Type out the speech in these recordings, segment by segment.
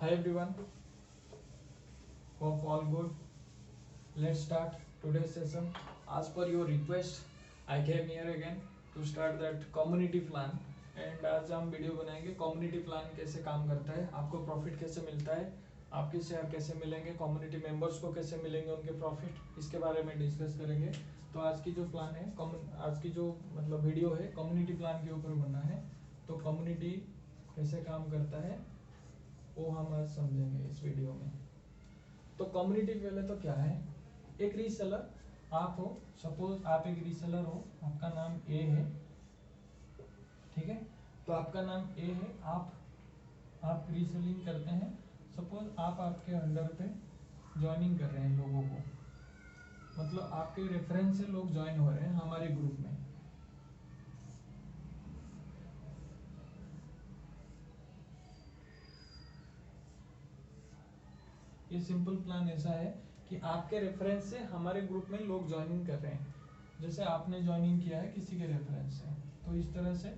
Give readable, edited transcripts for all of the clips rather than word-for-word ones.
Hi everyone, hope all good. Let's start today's session. As per your request, I came here again to start that community plan. And आज हम video बनाएंगे community plan कैसे काम करता है, आपको profit कैसे मिलता है, आपके शेयर कैसे मिलेंगे, कम्युनिटी मेंबर्स को कैसे मिलेंगे उनके प्रॉफिट, इसके बारे में डिस्कस करेंगे। तो आज की जो प्लान है आज की जो मतलब वीडियो है कम्युनिटी प्लान के ऊपर बना है। तो कम्युनिटी कैसे काम करता है वो हम आज समझेंगे इस वीडियो में। तो कम्युनिटी पहले तो क्या है, एक रीसेलर आप हो, सपोज आप एक रीसेलर हो, आपका नाम ए है, ठीक है। तो आपका नाम ए है, आप रीसेलिंग करते हैं। सपोज आप आपके अंडर पे ज्वाइनिंग कर रहे हैं लोगों को, मतलब आपके रेफरेंस से लोग ज्वाइन हो रहे हैं हमारे ग्रुप में। ये सिंपल प्लान ऐसा है कि आपके रेफरेंस से हमारे ग्रुप में लोग ज्वाइनिंग कर रहे हैं। जैसे आपने ज्वाइनिंग किया है किसी के रेफरेंस से, तो इस तरह से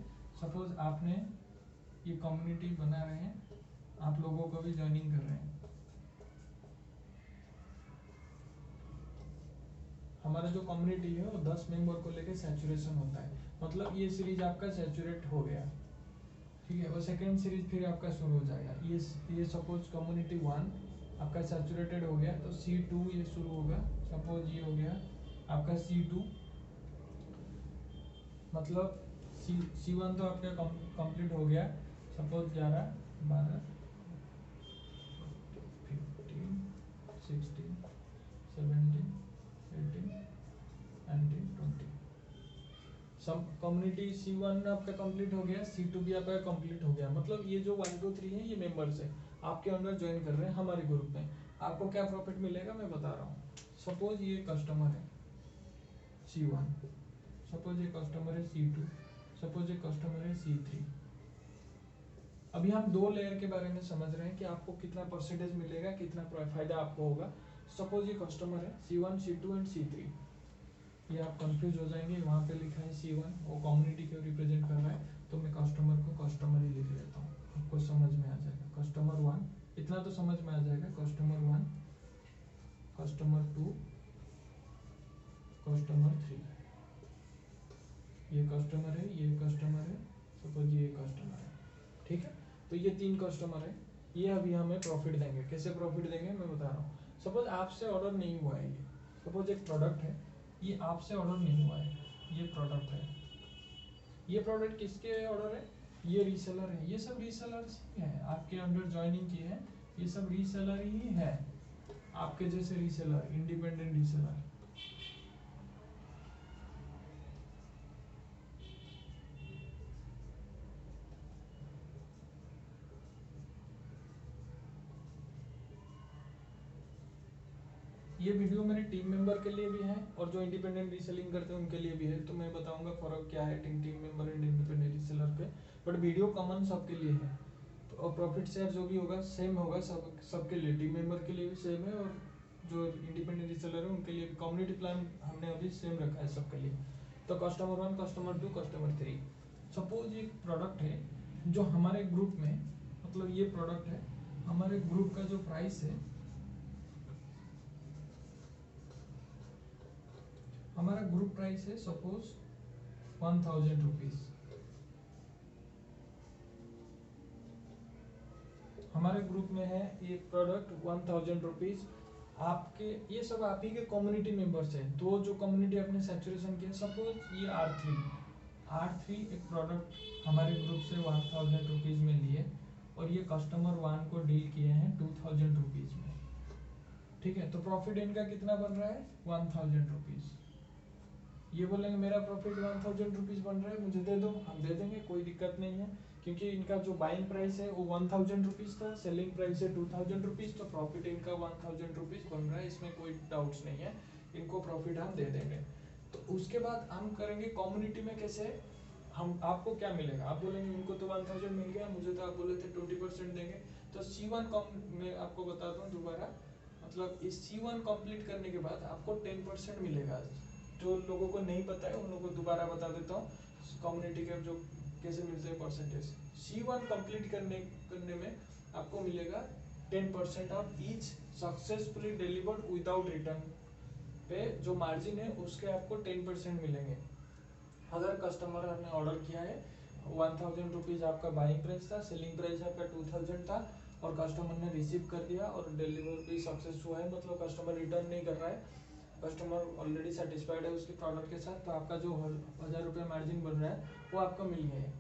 सपोज आपने ये कम्युनिटी बना रहे हैं, आप लोगों को भी ज्वाइनिंग कर रहे हैं। हमारा जो कम्युनिटी है वो 10 मेंबर को लेके सैचुरेशन होता है, मतलब ये सीरीज आपका सैचुरेट हो गया, ठीक है। और सेकेंड सीरीज फिर आपका शुरू हो जाएगा। ये सपोज कम्युनिटी 1 आपका सैचुरेटेड हो गया, तो C2 ये शुरू होगा। सपोज ये हो गया आपका C2, मतलब C1 तो आपका कंप्लीट हो गया। सपोज 11 12 15 16 17 18 19 20। सब कम्युनिटी C1 आपका कंप्लीट हो गया, C2 भी आपका कंप्लीट हो गया। मतलब ये जो 1 2 3 है ये मेंबर्स है, आपके अंडर ज्वाइन कर रहे हैं हमारे ग्रुप में। आपको क्या प्रॉफिट मिलेगा मैं बता रहा हूँ। सपोज ये कस्टमर है C1, सपोज ये कस्टमर है C2, सपोज ये कस्टमर है C3। अभी हम दो लेयर के बारे में समझ रहे हैं कि आपको कितना परसेंटेज मिलेगा, कितना फायदा आपको होगा। सपोज ये कस्टमर है C1 C2 एंड C3। ये आप कंफ्यूज हो जाएंगे, वहां पे लिखा है C1, वो कम्युनिटी को रिप्रेजेंट कर रहा है, तो मैं कस्टमर को कस्टमर ही लिख लेता हूँ, आपको समझ में आ जाएगा। कस्टमर 1 इतना तो समझ में आ जाएगा, कस्टमर 1 कस्टमर 2 कस्टमर 3। ये कस्टमर है, ये कस्टमर है, सपोज ये कस्टमर है, ठीक है। तो ये 3 कस्टमर है, ये अभी हमें प्रॉफिट देंगे। कैसे प्रॉफिट देंगे मैं बता रहा हूँ। सपोज आपसे ऑर्डर नहीं हुआ है, ये सपोज एक प्रोडक्ट है, ये आपसे ऑर्डर नहीं हुआ है, ये प्रोडक्ट है। ये प्रोडक्ट किसके ऑर्डर है, ये रीसेलर है। ये सब रीसेलर्स ही है, आपके अंडर ज्वाइनिंग किए हैं, ये सब रीसेलर ही है, आपके जैसे रीसेलर, इंडिपेंडेंट रीसेलर। ये वीडियो मेरे टीम मेंबर के लिए भी है और जो इंडिपेंडेंट रीसेलिंग करते हैं उनके लिए भी है। तो मैं बताऊंगा फर्क क्या है team member and independent reseller पे, बट वीडियो कॉमन सबके लिए है। तो और प्रॉफिट शेयर जो भी होगा सेम होगा सबके लिए, टीम मेंबर के लिए भी सेम है और जो इंडिपेंडेंट रीसेलर है उनके लिए। कम्युनिटी प्लान हमने अभी सेम रखा है सबके लिए। तो कस्टमर 1 कस्टमर 2 कस्टमर 3। सपोज एक प्रोडक्ट है जो हमारे ग्रुप में, मतलब ये प्रोडक्ट है, हमारे ग्रुप का जो प्राइस है, हमारा ग्रुप प्राइस है सपोज 1000 रुपीज। हमारे ग्रुप में है ये प्रोडक्ट 1000 रुपीज। आपके ये सब आप ही के कम्युनिटी मेंबर्स हैं, तो जो कम्युनिटी आपने सैचुरेशन किया, सपोज ये R3 एक प्रोडक्ट हमारे ग्रुप से 1000 रुपीज में लिए और ये कस्टमर 1 को डील किए हैं 2000 रुपीज में, ठीक है। तो प्रॉफिट इनका कितना बन रहा है 1000 रुपीज। ये बोलेंगे मेरा प्रॉफिट 1000 रुपीज बन रहा है, मुझे दे दो, हम दे देंगे, कोई दिक्कत नहीं है। क्योंकि इनका जो बाइंग प्राइस है वो 1000 रुपीज था, सेलिंग प्राइस है 2000 रुपीज, तो प्रॉफिट इनका 1000 रुपीज बन रहा है, इसमें कोई डाउट्स नहीं है, इनको प्रॉफिट हम दे देंगे। तो उसके बाद हम करेंगे कम्युनिटी में कैसे, हम आपको क्या मिलेगा। आप बोलेंगे उनको तो 1000 मिल गया, मुझे तो आप बोले थे 20% देंगे। तो C1 मैं आपको बताता हूँ दोबारा, मतलब इस C1 कंप्लीट करने के बाद आपको 10% मिलेगा। जो लोगों को नहीं पता है उन लोगों को दोबारा बता देता हूँ कम्युनिटी के जो कैसे मिलते हैं परसेंटेज। C1 कंप्लीट करने में आपको मिलेगा 10% of each successfully delivered without return पे जो मार्जिन है उसके आपको 10% मिलेंगे। अगर कस्टमर ने ऑर्डर किया है 1000 रुपीज आपका बाइंग प्राइस था, सेलिंग प्राइस आपका 2000 था और कस्टमर ने रिसीव कर दिया और डिलीवर भी सक्सेस हुआ है, मतलब कस्टमर रिटर्न नहीं कर रहा है, कस्टमर ऑलरेडी सेटिस्फाइड है उसके प्रोडक्ट के साथ, तो आपका जो 1000 रुपये मार्जिन बन रहा है वो आपको मिल गया है।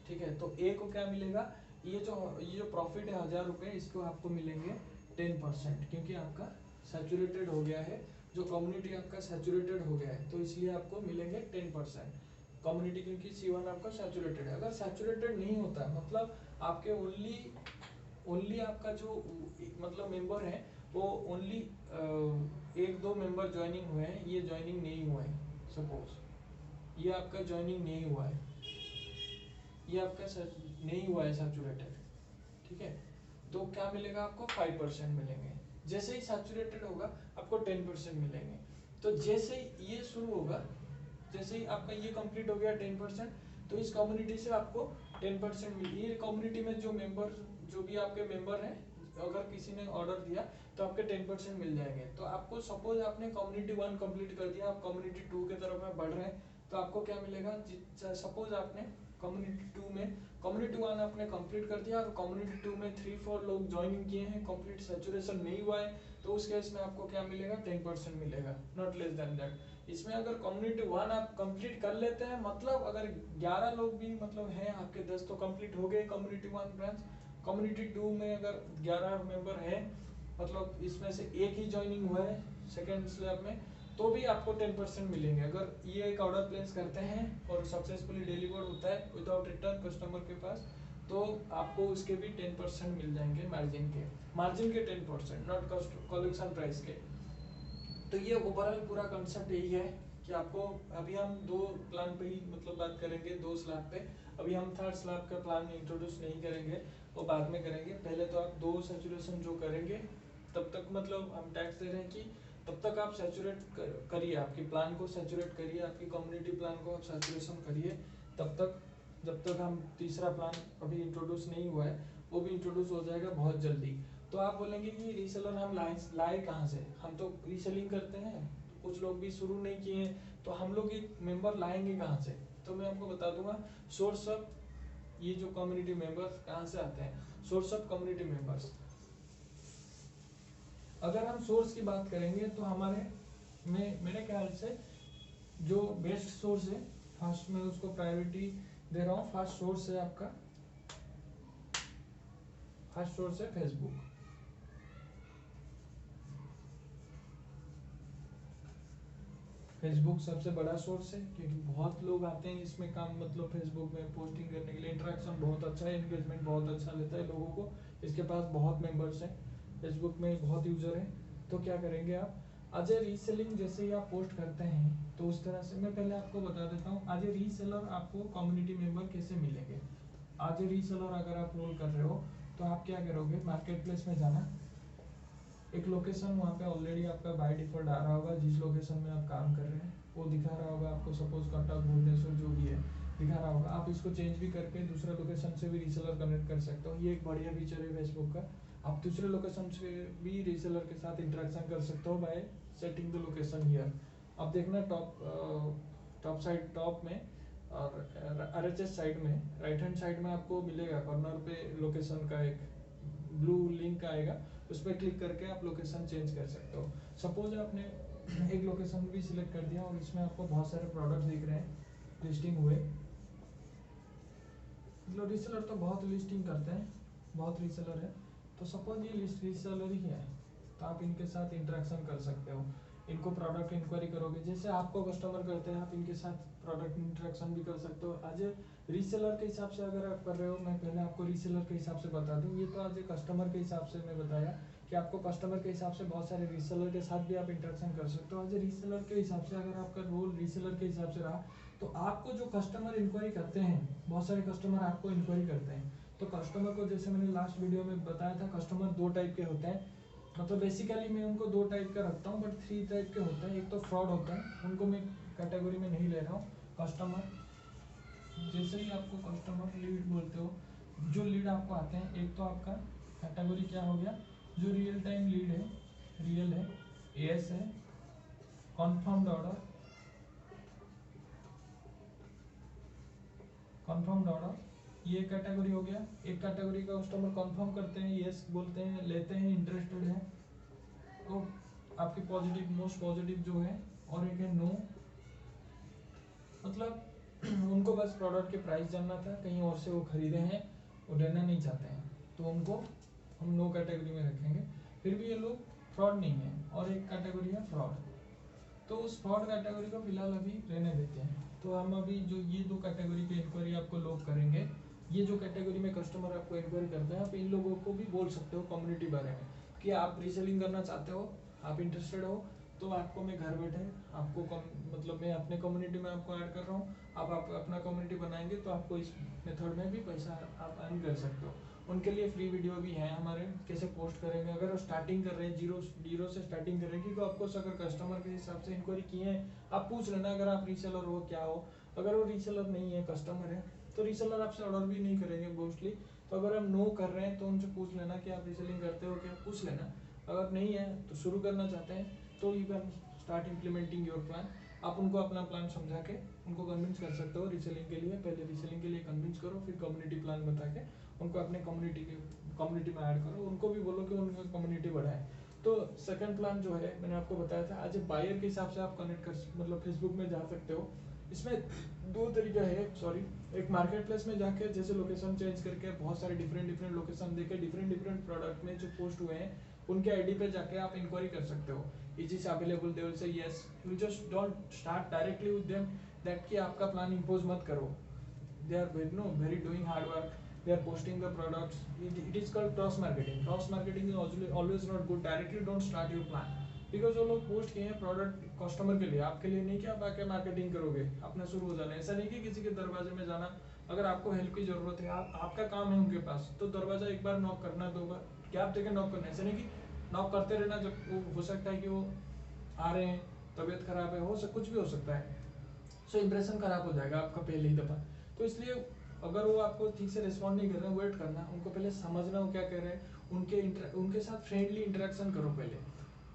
ठीक है, तो ए को क्या मिलेगा, ये जो प्रॉफिट है 1000 रुपये इसको आपको मिलेंगे 10%, क्योंकि आपका सैचुरेटेड हो गया है, जो कम्युनिटी आपका सैचुरेटेड हो गया है, तो इसलिए आपको मिलेंगे 10% कम्युनिटी, क्योंकि C1 आपका सैचुरेटेड है। अगर सैचुरेटेड नहीं होता मतलब आपके ओनली आपका जो मतलब मेंबर है वो ओनली 1-2 मेंबर ज्वाइनिंग हुए हैं, ये ज्वाइनिंग नहीं हुआ है, सपोज ये आपका ज्वाइनिंग नहीं हुआ है, ये आपका नहीं हुआ है सैचुरेटेड, ठीक है, तो क्या मिलेगा आपको 5% मिलेंगे। जैसे ही सैचुरेटेड होगा आपको 10% मिलेंगे। तो जैसे ही ये शुरू होगा, जैसे ही आपका ये कंप्लीट हो गया 10%, तो इस कम्युनिटी से आपको 10% मिल, ये कम्युनिटी में जो भी आपके मेंबर हैं, अगर किसी ने ऑर्डर दिया तो आपके 10% मिल जाएंगे। तो आपको सपोज आपने कम्युनिटी 1 कंप्लीट कर दिया, आप कम्युनिटी 2 की तरफ में बढ़ रहे हैं, तो आपको क्या मिलेगा, सपोज आपने कम्युनिटी 2 में कम्युनिटी 1 आपने कंप्लीट कर दिया और कम्युनिटी 2 में 3-4 लोग ज्वाइनिंग किए हैं, कंप्लीट सैचुरेशन नहीं हुआ है, तो उस केस में आपको क्या मिलेगा, 10% मिलेगा, नॉट लेस देन दैट। इसमें अगर कम्युनिटी 1 आप कंप्लीट कर लेते हैं, मतलब अगर 11 लोग भी मतलब हैं आपके 10 तो कंप्लीट हो गए कम्युनिटी 1 ब्रांच। कम्युनिटी 2 में अगर 11 मेंबर है, मतलब इसमें से एक ही ज्वाइनिंग हुआ है सेकेंड स्लैब में, तो भी आपको 10% मिलेंगे। अगर ये एक ऑर्डर प्लेस करते हैं और सक्सेसफुली डिलीवर्ड होता है विदाउट रिटर्न कस्टमर के पास, तो आपको उसके भी 10% मिल जाएंगे मार्जिन के 10%, नॉट कलेक्शन प्राइस के। तो ये ओवरऑल पूरा कंसेप्ट यही है कि आपको, अभी हम 2 प्लान पे ही मतलब बात करेंगे, 2 स्लैब पे, अभी हम थर्ड स्लैब का प्लान इंट्रोड्यूस नहीं करेंगे, वो बाद में करेंगे। पहले तो आप 2 सैचुरेशन जो करेंगे तब तक, मतलब हम टैक्स दे रहे हैं कि तब तक आप सैचुरेट करिए, आपकी प्लान को सैचुरेट करिए, आपकी कम्युनिटी प्लान को आप सैचुरेशन करिए तब तक, जब तक हम तीसरा प्लान अभी इंट्रोड्यूस नहीं हुआ है, वो भी इंट्रोड्यूस हो जाएगा बहुत जल्दी। तो आप बोलेंगे कि रीसेलर हम लाए कहाँ से, हम तो रीसेलिंग करते हैं, कुछ लोग भी शुरू नहीं किए हैं, तो हम लोग एक मेंबर लाएंगे कहाँ से, तो मैं आपको बता दूंगा सोर्स ऑफ, ये जो कम्युनिटी मेंबर्स कहाँ से आते हैं, सोर्स ऑफ कम्युनिटी मेंबर्स। अगर हम सोर्स की बात करेंगे तो हमारे मेरे ख्याल से जो बेस्ट सोर्स है, फर्स्ट में उसको प्रायोरिटी दे रहा हूँ, फर्स्ट सोर्स है आपका, फर्स्ट सोर्स है फेसबुक। फेसबुक सबसे बड़ा सोर्स है, क्योंकि बहुत लोग आते हैं इसमें काम, मतलब फेसबुक में पोस्टिंग करने के लिए, इंटरेक्शन बहुत अच्छा है, एंगेजमेंट बहुत अच्छा लेता है लोगों को, इसके पास बहुत मेंबर्स हैं, फेसबुक में बहुत यूजर हैं। तो क्या करेंगे आप, आज ए रीसेलिंग जैसे ही आप पोस्ट करते हैं, तो उस तरह से मैं पहले आपको बता देता हूँ, आज ए रीसेलर आपको कम्युनिटी मेंबर कैसे मिलेंगे। आज ए रीसेलर अगर आप रोल कर रहे हो तो आप क्या करोगे, मार्केट प्लेस में जाना, एक लोकेशन वहाँ पे ऑलरेडी आपका बाय डिफॉल्ट आ रहा होगा, जिस लोकेशन में आप काम कर रहे हैं वो दिखा रहा होगा आपको, सपोज कटक भुवनेश्वर जो भी है दिखा रहा होगा, आप इसको चेंज भी करके दूसरे लोकेशन से भी रीसेलर कनेक्ट कर सकते हो। ये एक बढ़िया फीचर है फेसबुक का, आप दूसरे लोकेशन से भी रीसेलर के साथ इंटरेक्शन कर सकते हो bye setting the location here. अब देखना टॉप साइड, टॉप में और RHS साइड में, राइट हैंड साइड में आपको मिलेगा कॉर्नर पे लोकेशन का एक ब्लू लिंक आएगा, उस पर क्लिक करके आप लोकेशन चेंज कर सकते हो। सपोज आपने एक लोकेशन भी सिलेक्ट कर दिया और इसमें आपको बहुत सारे प्रोडक्ट्स दिख रहे हैं लिस्टिंग हुए, मतलब रीसेलर तो बहुत लिस्टिंग करते हैं, बहुत रीसेलर है, तो सपोज ये रीसेलर ही है, तो आप इनके साथ इंटरेक्शन कर सकते हो, इनको प्रोडक्ट इंक्वायरी करोगे, जैसे आपको कस्टमर करते हैं आप इनके साथ प्रोडक्ट इंटरेक्शन भी कर सकते हो। आज रीसेलर के हिसाब से अगर आप कर रहे हो, मैं पहले आपको रीसेलर के हिसाब से बता दूं, ये तो आज कस्टमर के हिसाब से मैं बताया कि आपको कस्टमर के हिसाब से बहुत सारे रीसेलर के साथ भी आप इंटरेक्शन कर सकते हो। आज रीसेलर के हिसाब से अगर आपका रोल रीसेलर के हिसाब से रहा, तो आपको जो कस्टमर इंक्वायरी करते हैं, बहुत सारे कस्टमर आपको इंक्वायरी करते हैं, तो कस्टमर को, जैसे मैंने लास्ट वीडियो में बताया था, कस्टमर 2 टाइप के होते हैं, मतलब बेसिकली मैं उनको 2 टाइप का रखता हूँ, बट 3 टाइप के होते हैं। एक तो फ्रॉड होता है, उनको मैं कैटेगरी में नहीं ले रहा हूँ। कस्टमर, जैसे ही आपको कस्टमर लीड बोलते हो, जो लीड आपको आते हैं, एक तो आपका कैटेगरी क्या हो गया, जो रियल टाइम लीड है, रियल है, एएस है, कन्फर्म्ड ऑर्डर, कन्फर्म्ड ऑर्डर ये कैटेगरी हो गया। एक कैटेगरी का कस्टमर कंफर्म करते हैं, यस बोलते हैं, लेते हैं, इंटरेस्टेड है, तो आपकी पॉजिटिव, मोस्ट पॉजिटिव जो है। और एक है नो, मतलब उनको बस प्रोडक्ट के प्राइस जानना था, कहीं और से वो खरीदे हैं, वो लेना नहीं चाहते हैं, तो उनको हम नो कैटेगरी में रखेंगे। फिर भी ये लोग फ्रॉड नहीं है। और एक कैटेगरी है फ्रॉड, तो उस फ्रॉड कैटेगरी को फिलहाल अभी रहने देते हैं। तो हम अभी जो ये दो कैटेगरी की इंक्वायरी आपको लोग करेंगे, ये जो कैटेगरी में कस्टमर आपको इंक्वायरी करते हैं, आप इन लोगों को भी बोल सकते हो कम्युनिटी बारे में कि आप रीसेलिंग करना चाहते हो, आप इंटरेस्टेड हो, तो आपको मैं घर बैठे आपको मतलब मैं अपने कम्युनिटी में आपको ऐड कर रहा हूँ, आप अपना कम्युनिटी बनाएंगे तो आपको इस मेथड में भी पैसा आप अर्न कर सकते हो। उनके लिए फ्री वीडियो भी है हमारे, कैसे पोस्ट करेंगे, अगर वो स्टार्टिंग कर रहे हैं, जीरो से स्टार्टिंग कर रहे हैं, क्योंकि आपको अगर कस्टमर के हिसाब से इंक्वायरी किए हैं, आप पूछ लेना अगर आप रीसेलर हो क्या हो। अगर वो रीसेलर नहीं है, कस्टमर है, तो रीसेलर आपसे ऑर्डर भी नहीं करेंगे मोस्टली। तो अगर हम नो कर रहे हैं तो उनसे पूछ लेना कि आप रीसेलिंग करते हो क्या, पूछ लेना। अगर नहीं है तो शुरू करना चाहते हैं तो you can start implementing your plan. आप उनको अपना प्लान समझा के उनको कन्विंस कर सकते हो रीसेलिंग के लिए। पहले रीसेलिंग के लिए कन्विंस करो, फिर कम्युनिटी प्लान बता के उनको अपने कम्युनिटी में ऐड करो। उनको भी बोलो कि उनका कम्युनिटी बढ़ाए। तो सेकंड प्लान जो है मैंने आपको बताया था, आज बायर के हिसाब से आप कनेक्ट कर मतलब फेसबुक में जा सकते हो। इसमें दो तरीका है, सॉरी, एक मार्केट प्लेस में जाके जैसे लोकेशन चेंज करके बहुत सारे डिफरेंट लोकेशन देके डिफरेंट प्रोडक्ट में जो पोस्ट हुए हैं उनके आईडी पे जाके आप इंक्वायरी कर सकते हो। Is is available, they will say yes. You just don't start directly with them that कि आपका प्लान इंपोज मत करो। They are very doing hard work, they are posting the products. It is called cross marketing. Cross marketing is always not good. Directly don't start your plan, because वो लोग post किए हैं product customer के लिए, आपके लिए नहीं कि आप आके मार्केटिंग करोगे अपना शुरू हो जाना। ऐसा नहीं कि किसी के दरवाजे में जाना, अगर आपको हेल्प की जरूरत है, आपका काम है उनके पास, तो दरवाजा एक बार नॉक करना, दो बार गैप देके नॉक करना। ऐसा नहीं कि नॉक करते रहना, जब वो हो सकता है कि वो आ रहे हैं, तबीयत खराब है, कुछ भी हो सकता है, सो इंप्रेशन खराब हो जाएगा आपका पहले ही दफा। तो इसलिए अगर वो आपको ठीक से रिस्पॉन्ड नहीं कर रहे हैं, वेट करना, उनको पहले समझना वो क्या कह रहे हैं, उनके साथ फ्रेंडली इंटरेक्शन करो पहले।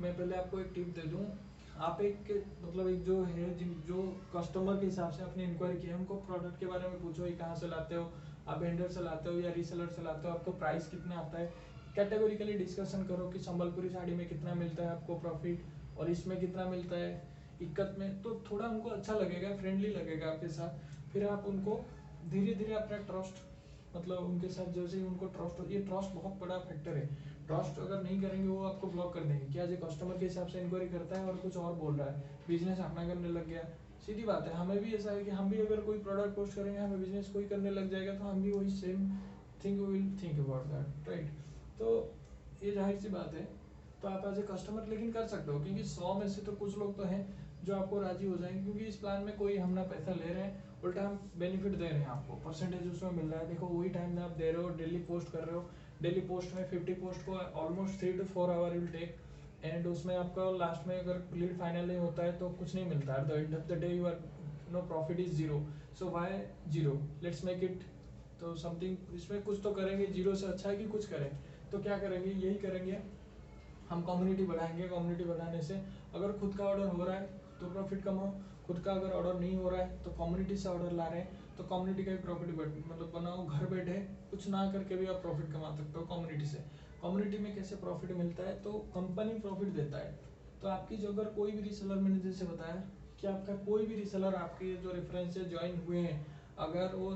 मैं पहले आपको एक टिप दे दूं, आप एक मतलब एक जो है जो कस्टमर के हिसाब से आपने इंक्वायरी किया है, उनको प्रोडक्ट के बारे में पूछो, ये कहाँ से लाते हो, आप वेंडर से लाते हो या रीसेलर से लाते हो, आपको प्राइस कितना आता है, कैटेगोरिकली डिस्कशन करो कि संबलपुरी साड़ी में कितना मिलता है आपको प्रॉफिट और इसमें कितना मिलता है इक्कत में। तो थोड़ा उनको अच्छा लगेगा, फ्रेंडली लगेगा आपके साथ। फिर आप उनको धीरे धीरे अपना ट्रस्ट, मतलब उनके साथ जैसे ही उनको ट्रस्ट, ये ट्रस्ट बहुत बड़ा फैक्टर है। ट्रस्ट अगर नहीं करेंगे वो आपको ब्लॉक कर देंगे, क्या जो कस्टमर के हिसाब से इंक्वायरी करता है और कुछ और बोल रहा है, बिजनेस अपना करने लग गया। सीधी बात है, हमें भी ऐसा है कि हम भी अगर कोई प्रोडक्ट पोस्ट करेंगे, हमें बिजनेस कोई करने लग जाएगा, तो हम भी वही same thing will think about that, right. तो ये जाहिर सी बात है। तो आप एज ए कस्टमर लेकिन कर सकते हो, क्योंकि 100 में से तो कुछ लोग तो हैं जो आपको राजी हो जाएंगे, क्योंकि इस प्लान में कोई हम ना पैसा ले रहे हैं, उल्टा हम बेनिफिट दे रहे हैं, आपको परसेंटेज उसमें मिल रहा है। देखो वही टाइम में आप दे रहे हो, डेली पोस्ट कर रहे हो, डेली पोस्ट में 50 पोस्ट को almost 3 to 4 hour will take, and उसमें आपका लास्ट में अगर लीड फाइनल नहीं होता है तो कुछ नहीं मिलता है। At the end of the day you are no profit is zero. So why zero, let's make it तो समथिंग, इसमें कुछ तो करेंगे। जीरो से अच्छा है कि कुछ करें, तो क्या करेंगे, यही करेंगे, हम कम्युनिटी बढ़ाएंगे। कम्युनिटी बढ़ाने से अगर खुद का ऑर्डर हो रहा है तो प्रॉफिट कमाओ, खुद का अगर ऑर्डर नहीं हो रहा है तो कम्युनिटी से ऑर्डर ला रहे हैं तो कम्युनिटी का भी प्रॉफिट मतलब बनाओ। घर बैठे कुछ ना करके भी आप प्रॉफिट कमा सकते हो कम्युनिटी से। कम्युनिटी में कैसे प्रॉफिट मिलता है, तो कंपनी प्रॉफिट देता है। तो आपकी जो अगर कोई भी रीसेलर, मैंने जैसे बताया कि आपका कोई भी रीसेलर आपके जो रेफरेंस से ज्वाइन हुए हैं, अगर वो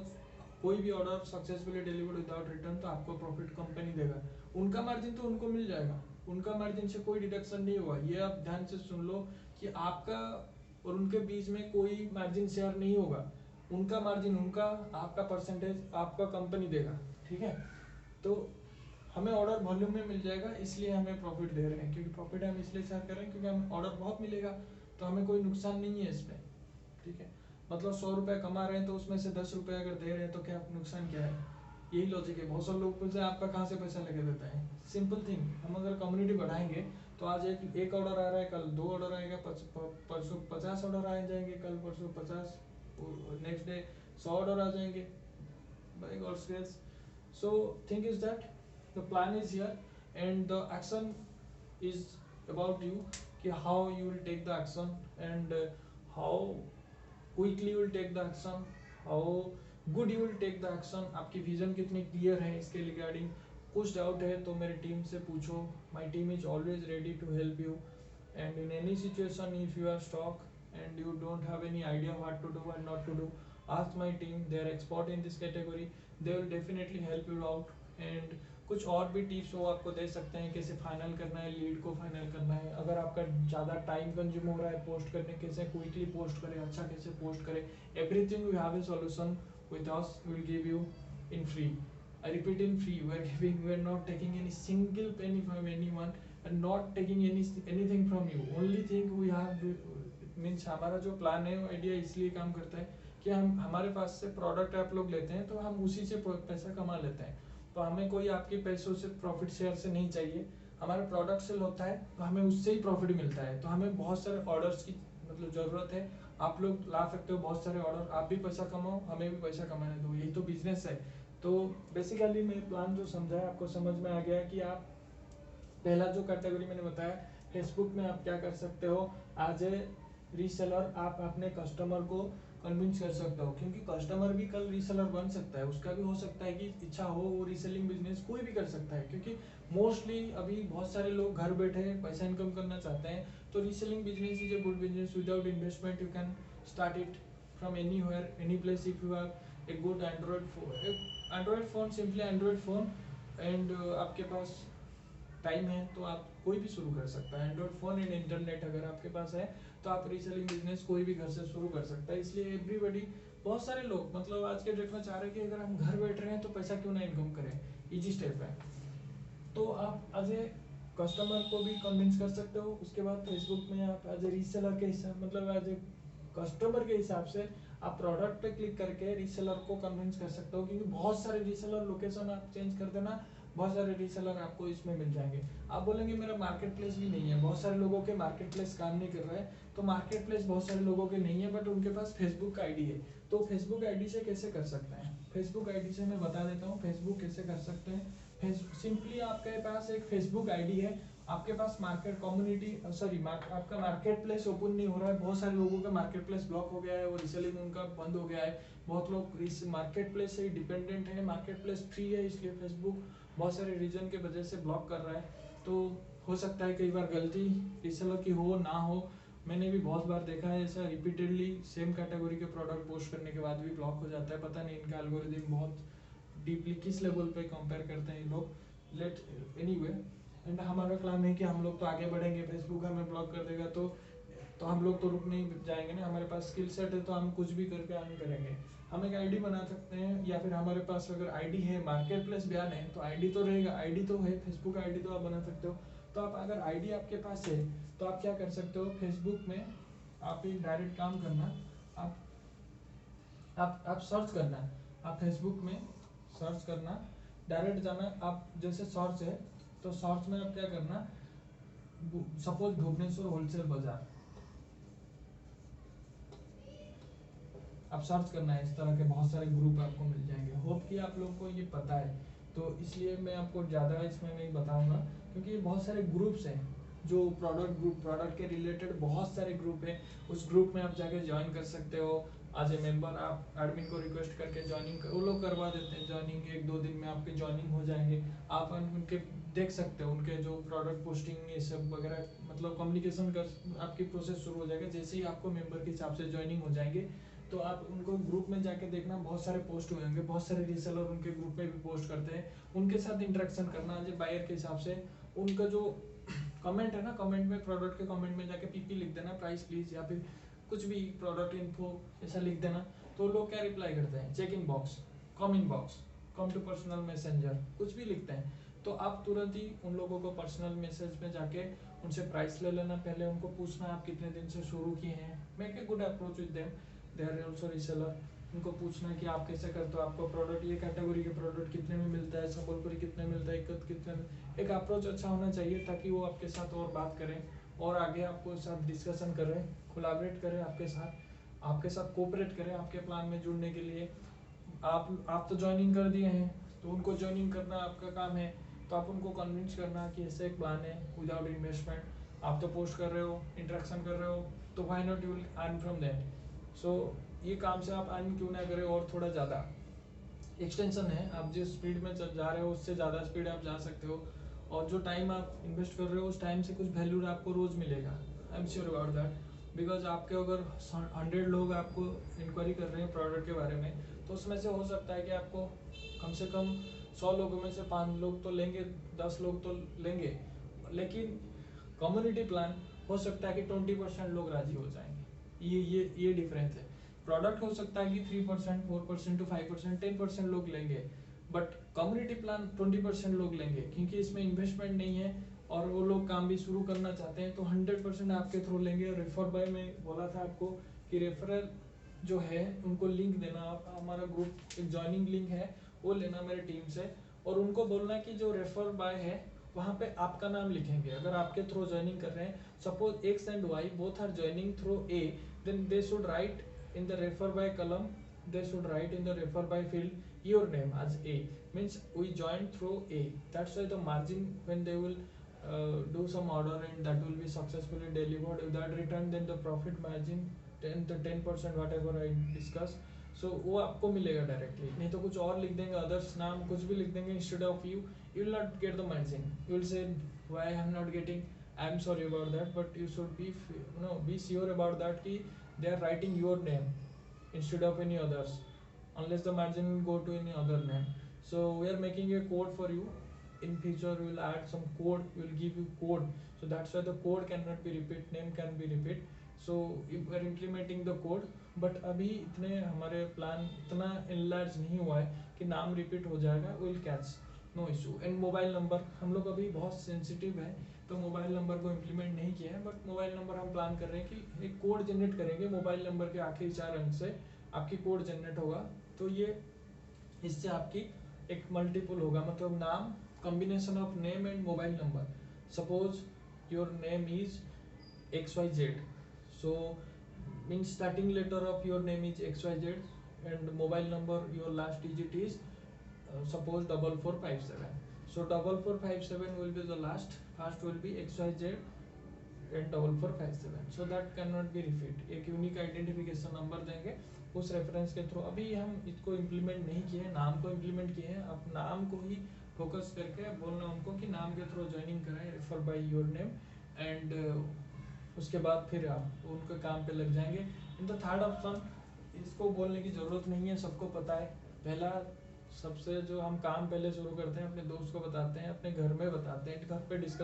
कोई भी order successfully delivered without return, तो आपको प्रॉफिट कंपनी देगा। उनका मार्जिन तो उनको मिल जाएगा, उनका मार्जिन से कोई डिडक्शन नहीं होगा। ये आप ध्यान से सुन लो कि आपका और उनके बीच में कोई मार्जिन शेयर नहीं होगा। उनका मार्जिन उनका, आपका परसेंटेज आपका कंपनी देगा, ठीक है। तो हमें ऑर्डर वॉल्यूम में मिल जाएगा, इसलिए हमें प्रॉफिट दे रहे हैं, क्योंकि प्रॉफिट हम इसलिए शेयर कर रहे हैं क्योंकि हमें ऑर्डर बहुत मिलेगा, तो हमें कोई नुकसान नहीं है इसमें, ठीक है। मतलब 100 रुपये कमा रहे हैं तो उसमें से 10 रुपये अगर दे रहे हैं तो क्या नुकसान क्या है, यही लॉजिक है। बहुत सारे लोग पूछते हैं आपका कहाँ से पैसा लेके देता है। सिंपल थिंग, हम अगर कम्युनिटी बढ़ाएंगे तो आज एक ऑर्डर आ रहा है, कल 2 ऑर्डर आएगा, परसों 50 ऑर्डर आ जाएंगे, कल परसों 50, नेक्स्ट डे 100 ऑर्डर आ जाएंगे, by God's grace. So think is that the plan is here. and the action is about you कि how you will take the action and how quickly you will take the action, how good you will take the action, आपकी vision कितनी clear है इसके regarding. कुछ doubt है तो मेरी team से पूछो, my team is always ready to help you and in any situation if you are stuck and you don't have any idea what to do and not to do, ask my team, they are expert in this category, they will definitely help you out। and कुछ और भी tips वो आपको दे सकते हैं, कैसे final करना है, लीड को फाइनल करना है, अगर आपका ज़्यादा टाइम कंज्यूम हो रहा है पोस्ट करने, कैसे क्विकली पोस्ट करें, अच्छा कैसे पोस्ट करें, everything we have a solution with us, we will give you in free. I repeat, in free, we are not taking any single penny from anyone and not taking anything from you। only thing we have means हमारा जो plan है वो idea इसलिए काम करता है कि हम हमारे पास से प्रोडक्ट आप लोग लेते हैं तो हम उसी से पैसा कमा लेते हैं, तो हमें कोई आपके पैसों से प्रॉफिट शेयर से नहीं चाहिए। हमारा प्रोडक्ट सेल होता है तो हमें उससे ही प्रॉफिट मिलता है, तो हमें बहुत सारे ऑर्डर्स की मतलब ज़रूरत है, आप लोग ला सकते हो बहुत सारे ऑर्डर, आप भी पैसा कमाओ हमें भी पैसा कमाने दो, यही तो बिजनेस है। तो बेसिकली मैं प्लान जो समझा है आपको समझ में आ गया कि आप पहला जो कैटेगरी मैंने बताया, फेसबुक में आप क्या कर सकते हो, आज ए रीसेलर आप अपने कस्टमर को कन्विंस कर सकते हो, क्योंकि कस्टमर भी कल रीसेलर बन सकता है, उसका भी हो सकता है कि इच्छा हो वो रीसेलिंग बिजनेस कोई भी कर सकता है, क्योंकि मोस्टली अभी बहुत सारे लोग घर बैठे पैसा इनकम करना चाहते हैं। तो reselling business is a good business, without investment you can start it from anywhere any place if you have a good Android phone simply Android phone and आपके पास टाइम है तो आप कोई भी शुरू कर सकता है। एंड्रॉयड फ़ोन एंड इंटरनेट अगर आपके पास है तो आप रीसेलिंग बिजनेस कोई भी घर से शुरू कर सकता है। इसलिए एवरीबडी, बहुत सारे लोग मतलब आज के डेट में चाह रहे हैं कि अगर हम घर बैठ रहे हैं तो पैसा क्यों ना इनकम करें, इजी स्टेप है। तो आप एज ए कस्टमर को भी कन्विंस कर सकते हो, उसके बाद फेसबुक में आप एज ए रीसेलर के हिसाब मतलब एज ए कस्टमर के हिसाब से आप प्रोडक्ट पे क्लिक करके रीसेलर को कन्विंस कर सकते हो, क्योंकि बहुत सारे रीसेलर लोकेशन आप चेंज कर देना, बहुत सारे रीसेलर आपको इसमें मिल जाएंगे। आप बोलेंगे मेरा मार्केट प्लेस भी नहीं है, बहुत सारे लोगों के मार्केट प्लेस काम नहीं कर रहा है, तो मार्केट प्लेस बहुत सारे लोगों के नहीं है बट उनके पास फेसबुक आईडी है, तो फेसबुक आईडी से कैसे कर सकते हैं, फेसबुक आईडी से मैं बता देता हूँ फेसबुक कैसे कर सकते हैं। सिंपली आपके पास एक फेसबुक आईडी है, आपके पास मार्केट कम्युनिटी आपका मार्केट प्लेस ओपन नहीं हो रहा है, बहुत सारे लोगों का मार्केट प्लेस ब्लॉक हो गया है और रीसेलिंग उनका बंद हो गया है, बहुत लोग मार्केट प्लेस से डिपेंडेंट है, मार्केट प्लेस फ्री है, इसलिए फेसबुक बहुत सारे रीजन के वजह से ब्लॉक कर रहा है। तो हो सकता है कई बार गलती रीसेलर की हो ना हो, मैंने भी बहुत बार देखा है ऐसा, रिपीटेडली सेम कैटेगरी के प्रोडक्ट पोस्ट करने के बाद भी ब्लॉक हो जाता है, पता नहीं इनका एल्गोरिथम बहुत डीपली किस लेवल पे कंपेयर करते हैं लोग। लेट एनीवे, एंड हमारा प्लान है कि हम लोग तो आगे बढ़ेंगे, फेसबुक हमें ब्लॉक कर देगा तो हम लोग तो रुक नहीं जाएंगे ना, हमारे पास स्किल सेट है तो हम कुछ भी करके अर्न करेंगे। हम एक आईडी बना सकते हैं, या फिर हमारे पास अगर आईडी है, मार्केट प्लेस बयान है तो आईडी तो रहेगा, आईडी तो है, फेसबुक आईडी तो आप बना सकते हो। तो आप अगर आईडी आपके पास है तो आप क्या कर सकते हो, फेसबुक में आप एक डायरेक्ट काम करना, आप सर्च करना, आप फेसबुक में सर्च करना, डायरेक्ट जाना, आप जैसे सर्च है तो सर्च में आप क्या करना, सपोज भुवनेश्वर होलसेल बाजार, आप सर्च करना है, इस तरह के बहुत सारे ग्रुप आपको मिल जाएंगे। होप कि आप लोगों को ये पता है, तो इसलिए मैं आपको ज़्यादा इसमें नहीं बताऊंगा, क्योंकि ये बहुत सारे ग्रुप्स हैं जो प्रोडक्ट के रिलेटेड बहुत सारे ग्रुप हैं, उस ग्रुप में आप जाके ज्वाइन कर सकते हो एज ए मेंबर। आप एडमिन को रिक्वेस्ट करके ज्वाइनिंग वो लोग करवा देते हैं ज्वाइनिंग, 1-2 दिन में आपके ज्वाइनिंग हो जाएंगे। आप उनके देख सकते हो उनके जो प्रोडक्ट पोस्टिंग ये सब वगैरह, मतलब कम्युनिकेशन कर आपकी प्रोसेस शुरू हो जाएगा जैसे ही आपको मेंबर के हिसाब से ज्वाइनिंग हो जाएंगे। तो आप उनको ग्रुप में जाके देखना, बहुत सारे पोस्ट हुए होंगे, बहुत सारे रीसेलर उनके ग्रुप में भी पोस्ट करते हैं, उनके साथ इंटरेक्शन करना एज ए बायर के हिसाब से। उनका जो कमेंट है ना, कमेंट में प्रोडक्ट के कमेंट में जाके पीपी लिख देना, प्राइस प्लीज, या फिर कुछ भी प्रोडक्ट इन्फो ऐसा लिख देना, तो लोग क्या रिप्लाई करते हैं, check inbox, come inbox, come to personal messenger, कुछ भी लिखते हैं। तो आप तुरंत ही उन लोगों को पर्सनल मैसेज में जाके उनसे प्राइस ले लेना, पहले उनको पूछना आप कितने दिन से शुरू किए हैं, make a good approach with them, they are also reseller. उनको पूछना कि आप कैसे करते हो, आपको प्रोडक्ट ये कैटेगरी के प्रोडक्ट कितने में मिलता है, संबलपुरी कितने मिलता है, कितने में, एक अप्रोच अच्छा होना चाहिए ताकि वो आपके साथ और बात करें और आगे आपको साथ डिस्कशन करें, कोलैबोरेट करें आपके साथ कोऑपरेट करें आपके प्लान में जुड़ने के लिए। आप तो ज्वाइनिंग कर दिए हैं तो उनको ज्वाइनिंग करना आपका काम है, तो आप उनको कन्विंस करना कि ऐसे एक प्लान है विदाउट इन्वेस्टमेंट, आप तो पोस्ट कर रहे हो, इंटरेक्शन कर रहे हो, तो why not you will earn from that. So ये काम से आप अर्न क्यों ना करें, और थोड़ा ज़्यादा एक्सटेंशन है, आप जिस स्पीड में जा रहे हो उससे ज़्यादा स्पीड आप जा सकते हो, और जो टाइम आप इन्वेस्ट कर रहे हो उस टाइम से कुछ वैल्यू आपको रोज़ मिलेगा। I am sure about that, because आपके अगर 100 लोग आपको इंक्वायरी कर रहे हैं प्रोडक्ट के बारे में, तो उसमें से हो सकता है कि आपको कम से कम 100 लोगों में से 5 लोग तो लेंगे, 10 लोग तो लेंगे, लेकिन कम्युनिटी प्लान हो सकता है कि 20% लोग राजी हो जाएंगे। ये डिफरेंस है। प्रोडक्ट हो सकता है कि 3%, 4% टू 5%, 10% लोग लेंगे, बट कम्युनिटी प्लान 20% लोग लेंगे, क्योंकि इसमें इन्वेस्टमेंट नहीं है और वो लोग काम भी शुरू करना चाहते हैं, तो 100% आपके थ्रू लेंगे। रेफर बाय में बोला था आपको कि रेफरल जो है उनको लिंक देना, आप हमारा ग्रुप एक ज्वाइनिंग लिंक है वो लेना मेरे टीम से, और उनको बोलना कि जो रेफर बाय है वहाँ पे आपका नाम लिखेंगे। अगर आपके थ्रू ज्वाइनिंग कर रहे हैं, suppose X and Y both are joining through A, then they should write in the refer by column, they should write in the refer by field your name as A, means we joined through A. That's why the margin when they will do some order and that will be successfully delivered, if that return, then the profit margin 10% whatever I discuss, so वो आपको मिलेगा directly. नहीं तो कुछ और लिख देंगे, others नाम कुछ भी लिख देंगे instead of you, you will not get the margin, you will say why I am not getting, I am sorry about that, but you should be be sure about that कि they are writing your name instead of any others, unless the margin will go to any other name. So we are making a code for you. In future we will add some code, we will give you code, so that's why the code cannot be repeat, name can be repeat. So if we are implementing the code, but अभी इतने हमारे plan इतना enlarge नहीं हुआ है कि नाम repeat हो जाएगा, will catch, no issue. And mobile number हम लोग अभी बहुत सेंसिटिव है, तो मोबाइल नंबर को इम्प्लीमेंट नहीं किया है, बट मोबाइल नंबर हम प्लान कर रहे हैं कि एक कोड जनरेट करेंगे, मोबाइल नंबर के आखिरी 4 अंक से आपकी कोड जनरेट होगा, तो ये इससे आपकी एक मल्टीपल होगा, मतलब नाम combination of name and mobile number. Suppose your name is XYZ, so means starting letter of your name is XYZ and mobile number your last digit is suppose 4457, so 4457 will be the last, first will be XYZ and 4457, so that cannot be repeat। एक unique identification number देंगे उस reference के through. अभी हम इसको implement नहीं किए, नाम को इम्प्लीमेंट किए हैं, आप नाम को ही फोकस करके बोलना उनको कि नाम के थ्रू ज्वाइनिंग कराएं, refer by your name, and उसके बाद फिर आप उनके काम पे लग जाएंगे। इन द थर्ड ऑप्शन इसको बोलने की ज़रूरत नहीं है, सबको पता है। पहला सबसे जो हम काम पहले शुरू करते हैं अपने दोस्त को बताते हैं, अपने घर में बताते हैं, घर पे डिस्कस